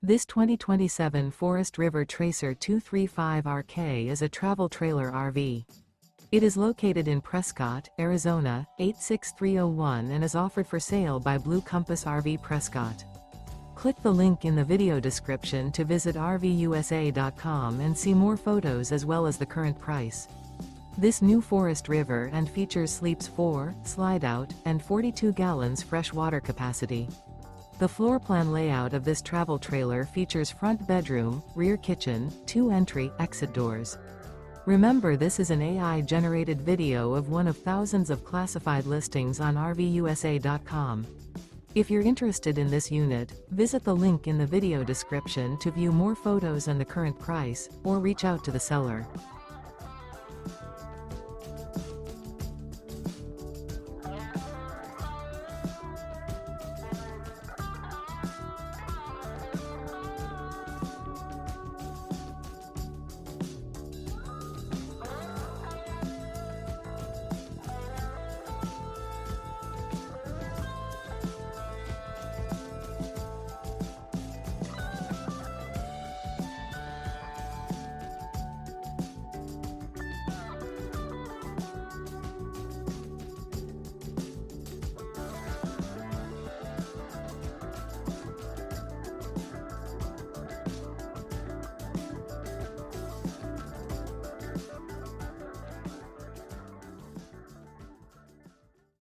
This 2027 Forest River Tracer 235RK is a travel trailer RV. It is located in Prescott, Arizona, 86301 and is offered for sale by Blue Compass RV Prescott. Click the link in the video description to visit RVUSA.com and see more photos as well as the current price. This new Forest River and features sleeps 4, Slideout, and 42 gallons fresh water capacity. The floor plan layout of this travel trailer features front bedroom, rear kitchen, 2 entry/exit doors. Remember, this is an AI-generated video of one of thousands of classified listings on RVUSA.com. If you're interested in this unit, visit the link in the video description to view more photos and the current price, or reach out to the seller.